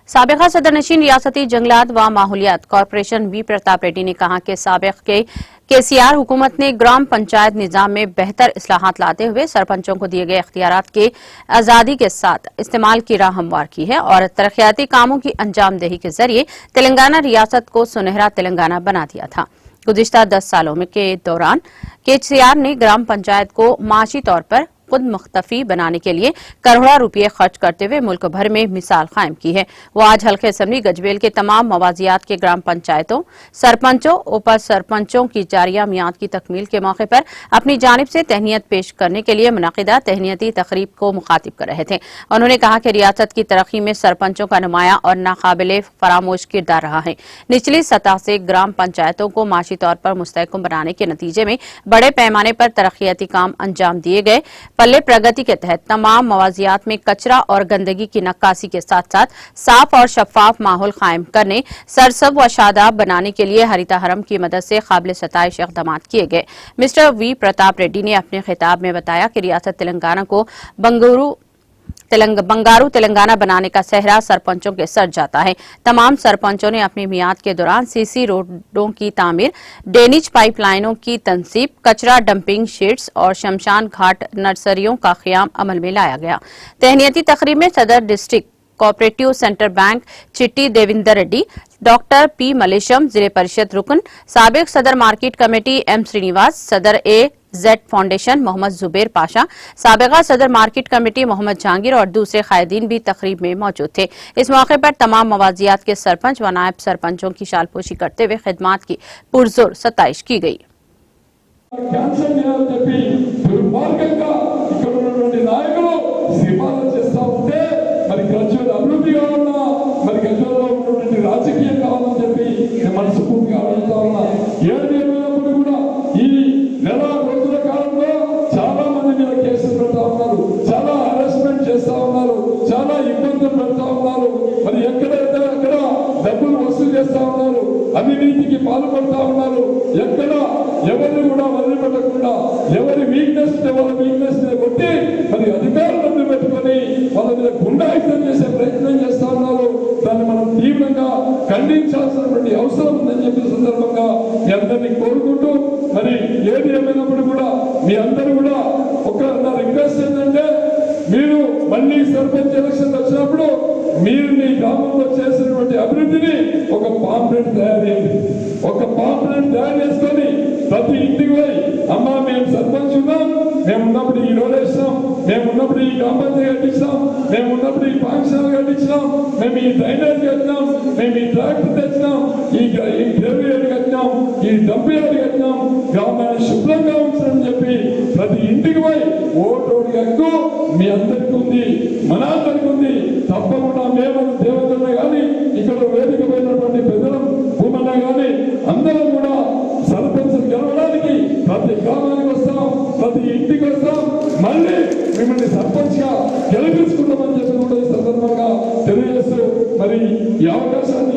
साबिका सदरनशीन रियासती जंगलात व माहौलियात कॉरपोरेशन वी प्रताप रेड्डी ने कहा कि साबिक के केसीआर हुकूमत ने ग्राम पंचायत निजाम में बेहतर इस्लाहात लाते हुए सरपंचों को दिए गए इख्तियारात के आजादी के साथ इस्तेमाल की राह हमवार की है और तरक्याती कामों की अंजामदेही के जरिए तेलंगाना रियासत को सुनहरा तेलंगाना बना दिया था। गुज़िश्ता 10 सालों के दौरान केसीआर ने ग्राम पंचायत को माशी तौर पर खुद मुख्तफी बनाने के लिए करोड़ों रुपये खर्च करते हुए मुल्क भर में मिसाल कायम की है। वो आज हल्के असम्बली गजबेल के तमाम मवाजियात के ग्राम पंचायतों, सरपंचों, उप सरपंचों की जारिया मियाद की तकमील के मौके पर अपनी जानिब से तहनीत पेश करने के लिए मुनक़िदा तहनीती तकरीब को मुखातिब कर रहे थे। उन्होंने कहा कि रियासत की तरक्की में सरपंचों का नुमाया और नाकाबिले फरामोश किरदार रहा है। निचली सतह से ग्राम पंचायतों को माशी तौर पर मुस्तहकम बनाने के नतीजे में बड़े पैमाने पर तरक्याती काम अंजाम दिए गए। पल्ले प्रगति के तहत तमाम मवाजियात में कचरा और गंदगी की नक्कासी के साथ साथ साफ और शफाफ माहौल कायम करने, सरसब व शादाब बनाने के लिए हरिता हरम की मदद से काबिल सताइश इक़दाम किए गए। मिस्टर वी प्रताप रेड्डी ने अपने खिताब में बताया कि रियासत तेलंगाना को बंगारू तेलंगाना बनाने का सहरा सरपंचों के सर जाता है। तमाम सरपंचों ने अपनी मियाद के दौरान सीसी रोडों की तामीर, ड्रेनेज पाइपलाइनों की तनसीब, कचरा डंपिंग शीट्स और शमशान घाट नर्सरियों का क़याम अमल में लाया गया। तहनीती तकरीब में सदर डिस्ट्रिक्ट कोऑपरेटिव सेंटर बैंक चिट्टी देविंदर रेड्डी, डॉक्टर पी मलेशम, जिले परिषद रुकन, साबिक सदर मार्केट कमेटी एम श्रीनिवास, सदर जेड फाउंडेशन मोहम्मद जुबेर पाशा, साबिका सदर मार्केट कमेटी मोहम्मद जहांगीर और दूसरे कायदीन भी तकरीब में मौजूद थे। इस मौके पर तमाम मवाजियात के सरपंच व नायब सरपंचों की शालपोशी करते हुए खिदमात की पुरजोर सताइश की गई। అవినీతికి పాల్పడతా ఉన్నారు. ఎక్కడ ఎవరు కూడా వదిలిపెట్టకుండా ఎవరి వీక్నెస్ కొట్టి మరి అధికారులను పెట్టుకొని వాళ్ళ మీద గుండాయితం చేసే ప్రయత్నం చేస్తా ఉన్నారు. దాన్ని మనం తీవ్రంగా ఖండించాల్సినటువంటి అవసరం ఉందని చెప్పిన సందర్భంగా మీ అందరినీ కోరుకుంటూ మరి ఏది ఏమైనప్పుడు కూడా మీ అందరూ కూడా ఒక నా రిక్వెస్ట్ ఏంటంటే మీరు మళ్ళీ సర్పంచ్ ఎలక్షన్ వచ్చినప్పుడు మీరు మీ గ్రామంలో చేసినటువంటి అభివృద్ధిని ఒక పాంప్లెట్ తయారు చేయండి. ఒక పాంప్లెట్ తయారు చేసుకొని ప్రతి ఇంటికి పోయి అమ్మా మేము సర్పంచ్ ఉన్నాం, మేము ఉన్నప్పుడు ఈ రోడ్ వేసినాం, మేము ఉన్నప్పుడు ఈ గ్రామ పంచాయతీ కట్టించాం, మేము ఉన్నప్పుడు ఈ పాఠశాల కట్టించినాం, మేము ఈ డ్రైనేజ్ కట్టినాం, మేము ఈ ట్రాక్టర్ తెచ్చినాం, ఈ గ్రేవీ యార్డ్ కట్టినాం, ఈ డంప్ యార్డ్ కట్టినాం, గ్రామాన్ని శుభ్రంగా ఉంచని చెప్పి ప్రతి ఇంటికి పోయి ఓటు హక్కు మీ అందరికీ ఉంది, మన అందరికీ ఉంది. తప్పకుండా మేము దేవతన్న కానీ ఇక్కడ వేదిక పోయినటువంటి పెద్దలం భూమన్న కానీ అందరం కూడా సర్పంచ్ గెలవడానికి ప్రతి గ్రామానికి వస్తాం, ప్రతి ఇంటికి వస్తాం, మళ్ళీ మిమ్మల్ని సర్పంచ్ గా గెలిపించుకుంటామని చెప్పి కూడా ఈ సందర్భంగా తెలియజేస్తూ మరి ఈ అవకాశాన్ని